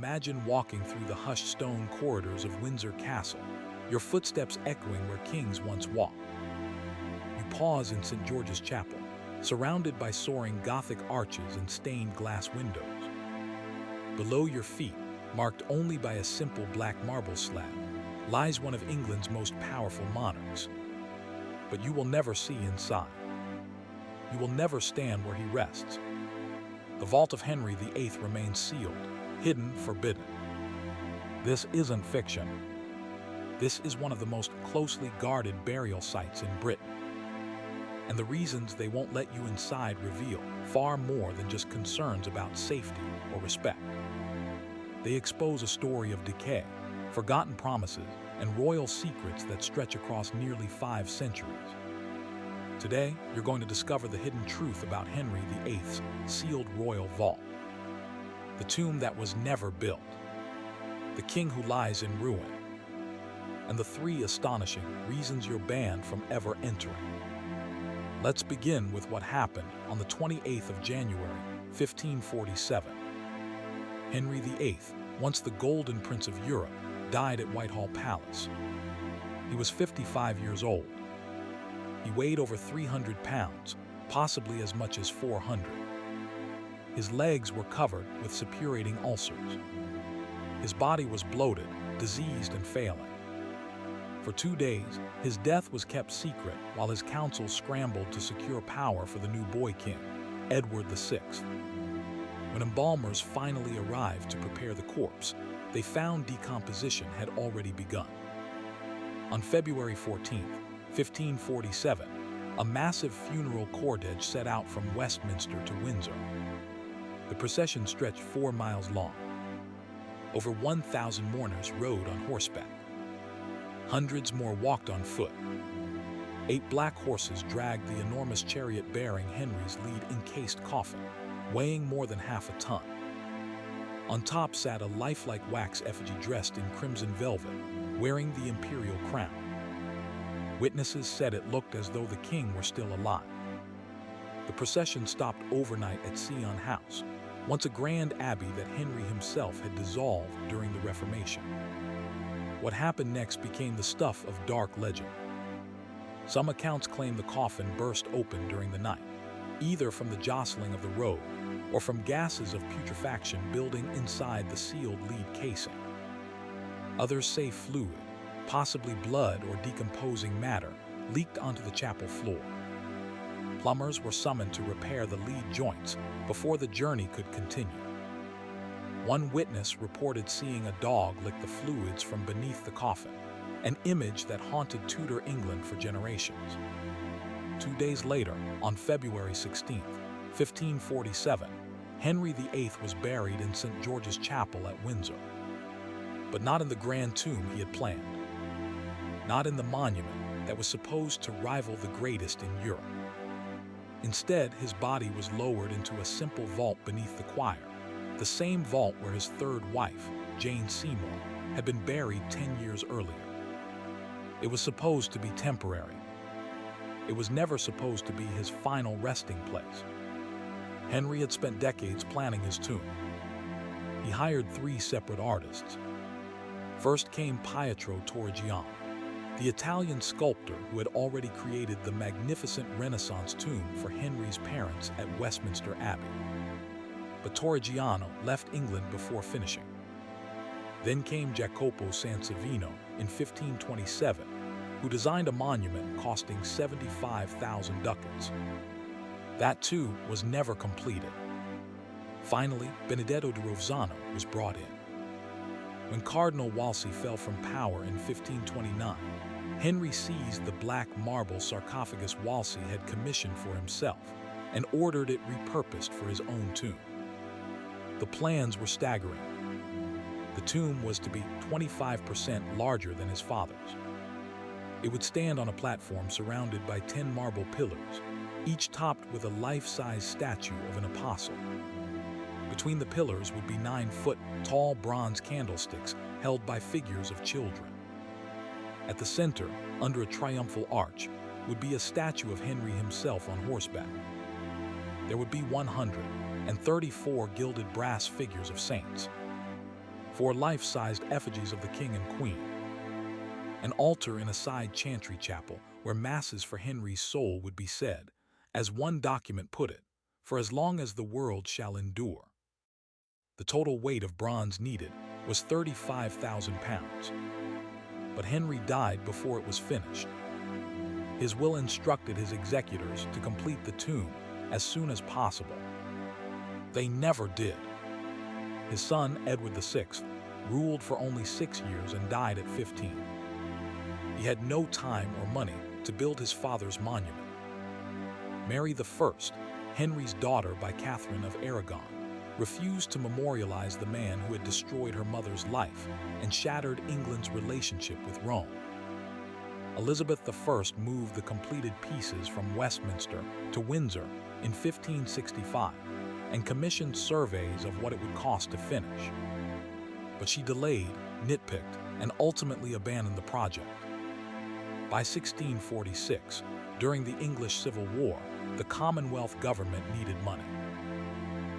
imagine walking through the hushed stone corridors of Windsor Castle, your footsteps echoing where kings once walked. You pause in St. George's Chapel, surrounded by soaring Gothic arches and stained glass windows. Below your feet, marked only by a simple black marble slab, lies one of England's most powerful monarchs. But you will never see inside. You will never stand where he rests. The vault of Henry VIII remains sealed, hidden, forbidden. This isn't fiction. This is one of the most closely guarded burial sites in Britain. And the reasons they won't let you inside reveal far more than just concerns about safety or respect. They expose a story of decay, forgotten promises, and royal secrets that stretch across nearly 5 centuries. Today, you're going to discover the hidden truth about Henry VIII's sealed royal vault. The tomb that was never built. The king who lies in ruin. And the 3 astonishing reasons you're banned from ever entering. Let's begin with what happened on the 28th of January, 1547. Henry VIII, once the Golden Prince of Europe, died at Whitehall Palace. He was 55 years old. He weighed over 300 pounds, possibly as much as 400. His legs were covered with suppurating ulcers. His body was bloated, diseased, and failing. For 2 days, his death was kept secret while his council scrambled to secure power for the new boy king, Edward VI. When embalmers finally arrived to prepare the corpse, they found decomposition had already begun. On February 14, 1547, a massive funeral cortege set out from Westminster to Windsor. The procession stretched 4 miles long. Over 1,000 mourners rode on horseback. Hundreds more walked on foot. 8 black horses dragged the enormous chariot bearing Henry's lead-encased coffin, weighing more than half a ton. On top sat a lifelike wax effigy dressed in crimson velvet, wearing the imperial crown. Witnesses said it looked as though the king were still alive. The procession stopped overnight at Sion House, once a grand abbey that Henry himself had dissolved during the Reformation. What happened next became the stuff of dark legend. Some accounts claim the coffin burst open during the night, either from the jostling of the road or from gases of putrefaction building inside the sealed lead casing. Others say fluid, possibly blood or decomposing matter, leaked onto the chapel floor. Plumbers were summoned to repair the lead joints before the journey could continue. One witness reported seeing a dog lick the fluids from beneath the coffin, an image that haunted Tudor England for generations. 2 days later, on February 16, 1547, Henry VIII was buried in St. George's Chapel at Windsor. But not in the grand tomb he had planned. Not in the monument that was supposed to rival the greatest in Europe. Instead, his body was lowered into a simple vault beneath the choir, the same vault where his 3rd wife, Jane Seymour, had been buried 10 years earlier. It was supposed to be temporary. It was never supposed to be his final resting place. Henry had spent decades planning his tomb. He hired 3 separate artists. First came Pietro Torrigiano, the Italian sculptor who had already created the magnificent Renaissance tomb for Henry's parents at Westminster Abbey. But Torrigiano left England before finishing. Then came Jacopo Sansovino in 1527, who designed a monument costing 75,000 ducats. That too was never completed. Finally, Benedetto di Rovesano was brought in. When Cardinal Wolsey fell from power in 1529, Henry seized the black marble sarcophagus Wolsey had commissioned for himself and ordered it repurposed for his own tomb. The plans were staggering. The tomb was to be 25% larger than his father's. It would stand on a platform surrounded by 10 marble pillars, each topped with a life-size statue of an apostle. Between the pillars would be 9-foot-tall bronze candlesticks held by figures of children. At the center, under a triumphal arch, would be a statue of Henry himself on horseback. There would be 134 gilded brass figures of saints. 4 life-sized effigies of the king and queen, an altar in a side chantry chapel where masses for Henry's soul would be said, as one document put it, for as long as the world shall endure. The total weight of bronze needed was 35,000 pounds. But Henry died before it was finished. His will instructed his executors to complete the tomb as soon as possible. They never did. His son, Edward VI, ruled for only 6 years and died at 15. He had no time or money to build his father's monument. Mary I, Henry's daughter by Catherine of Aragon, refused to memorialize the man who had destroyed her mother's life and shattered England's relationship with Rome. Elizabeth I moved the completed pieces from Westminster to Windsor in 1565 and commissioned surveys of what it would cost to finish. But she delayed, nitpicked, and ultimately abandoned the project. By 1646, during the English Civil War, the Commonwealth government needed money.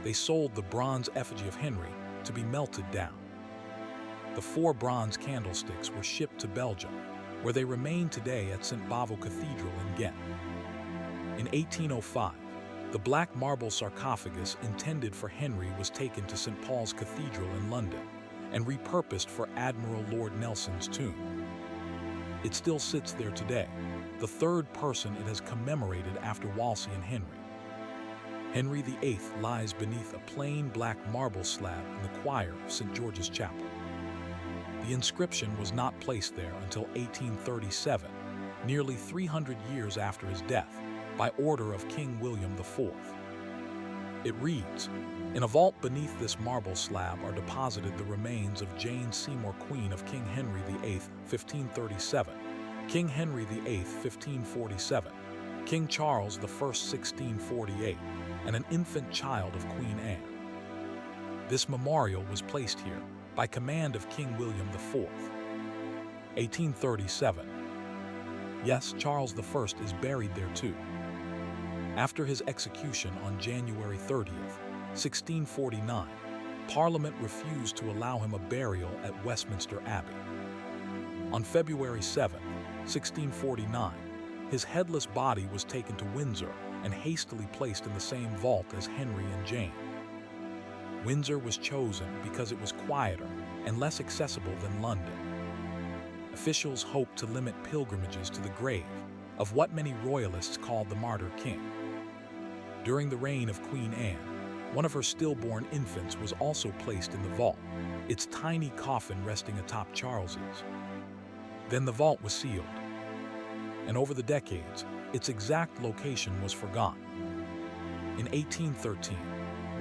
They sold the bronze effigy of Henry to be melted down. The 4 bronze candlesticks were shipped to Belgium, where they remain today at St. Bavo Cathedral in Ghent. In 1805, the black marble sarcophagus intended for Henry was taken to St. Paul's Cathedral in London and repurposed for Admiral Lord Nelson's tomb. It still sits there today, the 3rd person it has commemorated after Wolsey and Henry. Henry VIII lies beneath a plain black marble slab in the choir of St. George's Chapel. The inscription was not placed there until 1837, nearly 300 years after his death, by order of King William IV. It reads, "In a vault beneath this marble slab are deposited the remains of Jane Seymour, Queen of King Henry VIII, 1537, King Henry VIII, 1547, King Charles I, 1648, and an infant child of Queen Anne. This memorial was placed here by command of King William IV. 1837. Yes, Charles I is buried there too. After his execution on January 30th, 1649, Parliament refused to allow him a burial at Westminster Abbey. On February 7, 1649, his headless body was taken to Windsor and hastily placed in the same vault as Henry and Jane. Windsor was chosen because it was quieter and less accessible than London. Officials hoped to limit pilgrimages to the grave of what many royalists called the Martyr King. During the reign of Queen Anne, one of her stillborn infants was also placed in the vault, its tiny coffin resting atop Charles's. Then the vault was sealed, and over the decades, its exact location was forgotten. In 1813,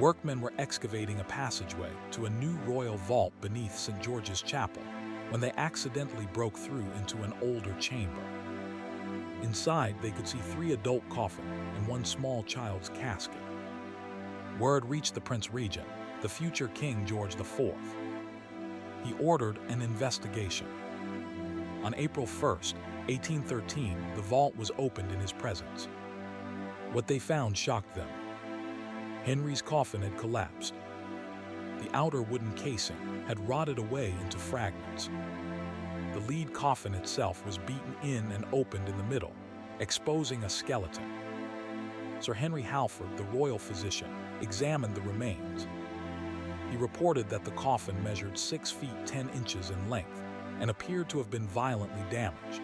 workmen were excavating a passageway to a new royal vault beneath St. George's Chapel when they accidentally broke through into an older chamber. Inside, they could see 3 adult coffins and 1 small child's casket. Word reached the Prince Regent, the future King George IV. He ordered an investigation. On April 1st, 1813, the vault was opened in his presence. What they found shocked them. Henry's coffin had collapsed. The outer wooden casing had rotted away into fragments. The lead coffin itself was beaten in and opened in the middle, exposing a skeleton. Sir Henry Halford, the royal physician, examined the remains. He reported that the coffin measured 6 feet 10 inches in length and appeared to have been violently damaged.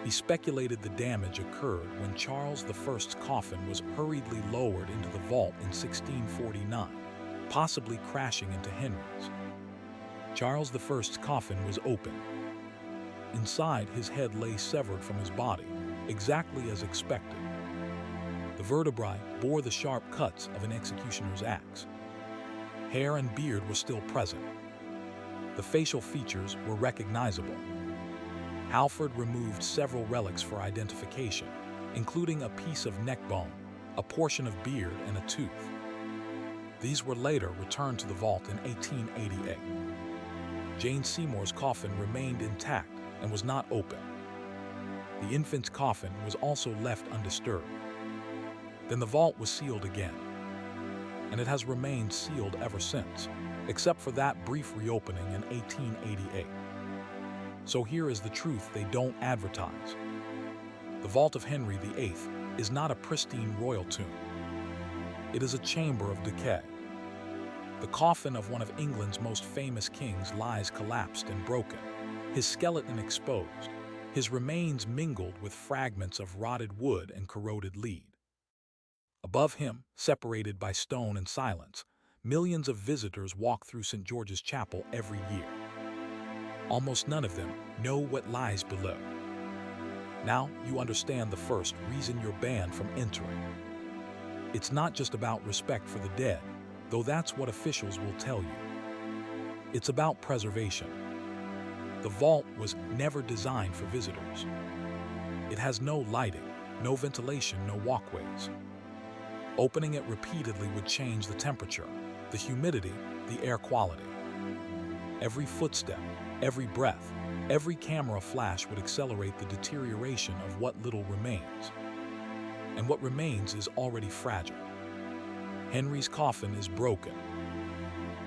He speculated the damage occurred when Charles I's coffin was hurriedly lowered into the vault in 1649, possibly crashing into Henry's. Charles I's coffin was open. Inside, his head lay severed from his body, exactly as expected. The vertebrae bore the sharp cuts of an executioner's axe. Hair and beard were still present. The facial features were recognizable. Halford removed several relics for identification, including a piece of neck bone, a portion of beard, and a tooth. These were later returned to the vault in 1888. Jane Seymour's coffin remained intact and was not open. The infant's coffin was also left undisturbed. Then the vault was sealed again, and it has remained sealed ever since. except for that brief reopening in 1888. So here is the truth they don't advertise. The vault of Henry VIII is not a pristine royal tomb. It is a chamber of decay. The coffin of one of England's most famous kings lies collapsed and broken, his skeleton exposed, his remains mingled with fragments of rotted wood and corroded lead. Above him, separated by stone and silence, millions of visitors walk through St. George's Chapel every year. Almost none of them know what lies below. Now you understand the first reason you're banned from entering. It's not just about respect for the dead, though that's what officials will tell you. It's about preservation. The vault was never designed for visitors. It has no lighting, no ventilation, no walkways. Opening it repeatedly would change the temperature, the humidity, the air quality. Every footstep, every breath, every camera flash would accelerate the deterioration of what little remains. And what remains is already fragile. Henry's coffin is broken.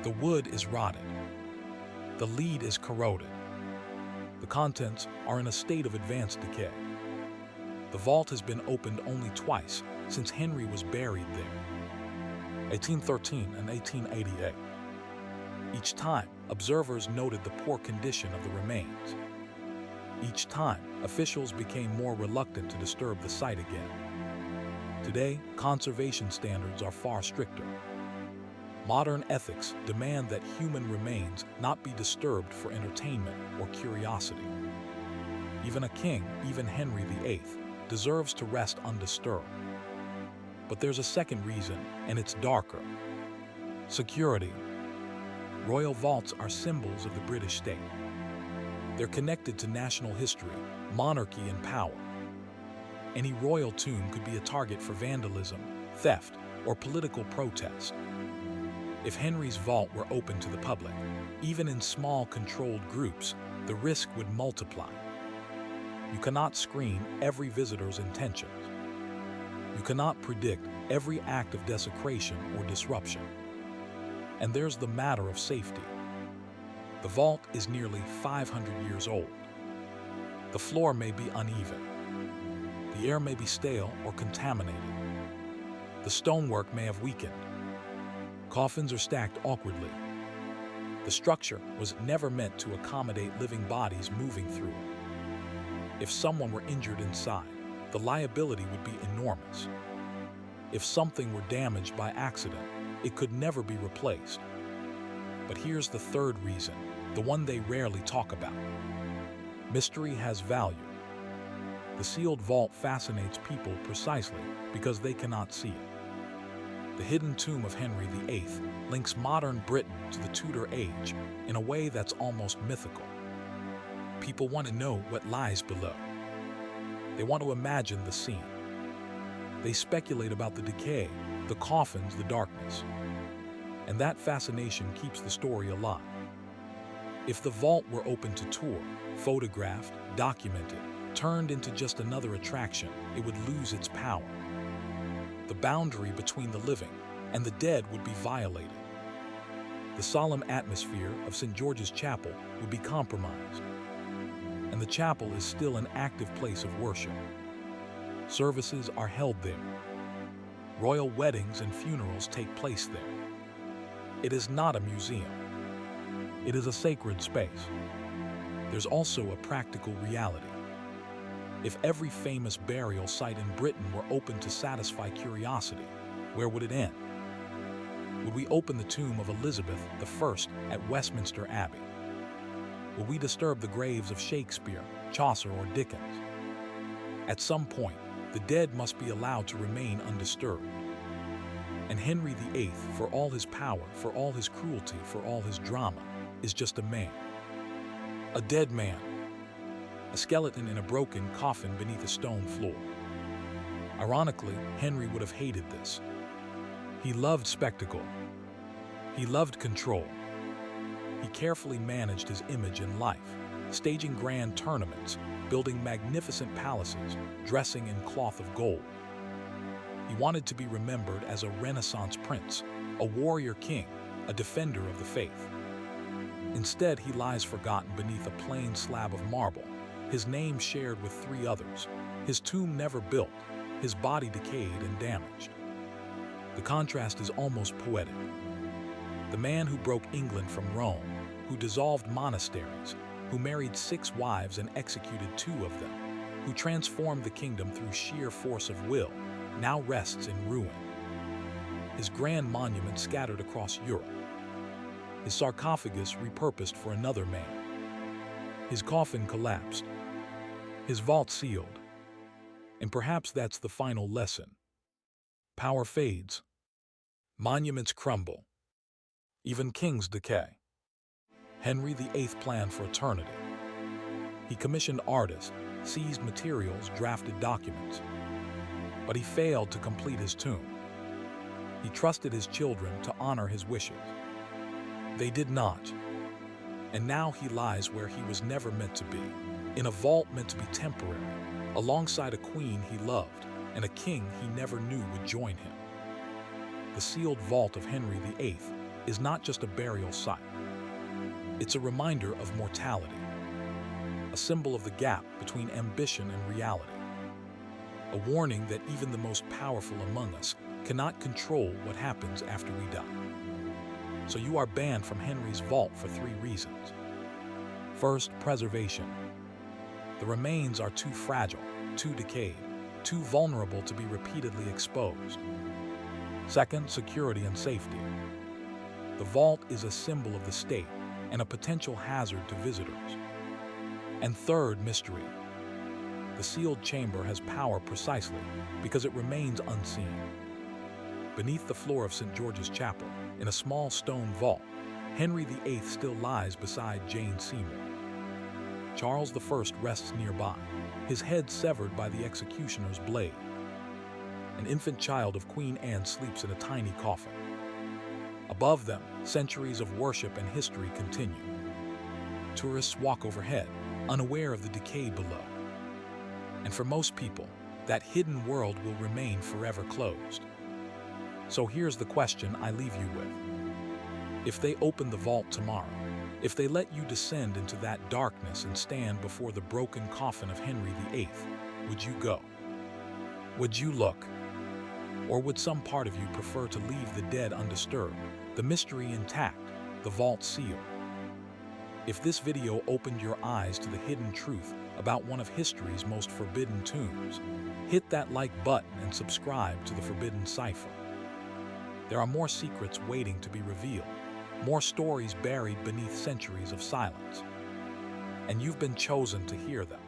The wood is rotted. The lead is corroded. The contents are in a state of advanced decay. The vault has been opened only twice since Henry was buried there, 1813 and 1888. Each time, observers noted the poor condition of the remains. Each time, officials became more reluctant to disturb the site again. Today, conservation standards are far stricter. Modern ethics demand that human remains not be disturbed for entertainment or curiosity. Even a king, even Henry VIII, deserves to rest undisturbed. But there's a second reason, and it's darker. Security. Royal vaults are symbols of the British state. They're connected to national history, monarchy, and power. Any royal tomb could be a target for vandalism, theft, or political protest. If Henry's vault were open to the public, even in small controlled groups, the risk would multiply. You cannot screen every visitor's intentions. You cannot predict every act of desecration or disruption. And there's the matter of safety. The vault is nearly 500 years old. The floor may be uneven. The air may be stale or contaminated. The stonework may have weakened. Coffins are stacked awkwardly. The structure was never meant to accommodate living bodies moving through it. If someone were injured inside, the liability would be enormous. If something were damaged by accident, it could never be replaced. But here's the third reason, the one they rarely talk about. Mystery has value. The sealed vault fascinates people precisely because they cannot see it. The hidden tomb of Henry VIII links modern Britain to the Tudor age in a way that's almost mythical. People want to know what lies below. They want to imagine the scene. They speculate about the decay, the coffins, the darkness. And that fascination keeps the story alive. If the vault were open to tour, photographed, documented, turned into just another attraction, it would lose its power. The boundary between the living and the dead would be violated. The solemn atmosphere of St. George's Chapel would be compromised. And the chapel is still an active place of worship. Services are held there. Royal weddings and funerals take place there. It is not a museum. It is a sacred space. There's also a practical reality. If every famous burial site in Britain were open to satisfy curiosity, where would it end? Would we open the tomb of Elizabeth I at Westminster Abbey? Will we disturb the graves of Shakespeare, Chaucer, or Dickens? At some point, the dead must be allowed to remain undisturbed. And Henry VIII, for all his power, for all his cruelty, for all his drama, is just a man. A dead man. A skeleton in a broken coffin beneath a stone floor. Ironically, Henry would have hated this. He loved spectacle. He loved control. He carefully managed his image in life, staging grand tournaments, building magnificent palaces, dressing in cloth of gold. He wanted to be remembered as a Renaissance prince, a warrior king, a defender of the faith. Instead, he lies forgotten beneath a plain slab of marble, his name shared with 3 others, his tomb never built, his body decayed and damaged. The contrast is almost poetic. The man who broke England from Rome, who dissolved monasteries, who married 6 wives and executed 2 of them, who transformed the kingdom through sheer force of will, now rests in ruin. His grand monument scattered across Europe. His sarcophagus repurposed for another man. His coffin collapsed. His vault sealed. And perhaps that's the final lesson. Power fades. Monuments crumble. Even kings decay. Henry VIII planned for eternity. He commissioned artists, seized materials, drafted documents. But he failed to complete his tomb. He trusted his children to honor his wishes. They did not. And now he lies where he was never meant to be, in a vault meant to be temporary, alongside a queen he loved and a king he never knew would join him. The sealed vault of Henry VIII is not just a burial site. It's a reminder of mortality, a symbol of the gap between ambition and reality, a warning that even the most powerful among us cannot control what happens after we die. So you are banned from Henry's vault for 3 reasons. First, preservation. The remains are too fragile, too decayed, too vulnerable to be repeatedly exposed. Second, security and safety. The vault is a symbol of the state and a potential hazard to visitors. And third, mystery. The sealed chamber has power precisely because it remains unseen. Beneath the floor of St. George's Chapel, in a small stone vault, Henry VIII still lies beside Jane Seymour. Charles I rests nearby, his head severed by the executioner's blade. An infant child of Queen Anne sleeps in a tiny coffin. Above them, centuries of worship and history continue. Tourists walk overhead, unaware of the decay below. And for most people, that hidden world will remain forever closed. So here's the question I leave you with. If they open the vault tomorrow, if they let you descend into that darkness and stand before the broken coffin of Henry VIII, would you go? Would you look? Or would some part of you prefer to leave the dead undisturbed, the mystery intact, the vault sealed? If this video opened your eyes to the hidden truth about one of history's most forbidden tombs, hit that like button and subscribe to The Forbidden Cipher. There are more secrets waiting to be revealed, more stories buried beneath centuries of silence. And you've been chosen to hear them.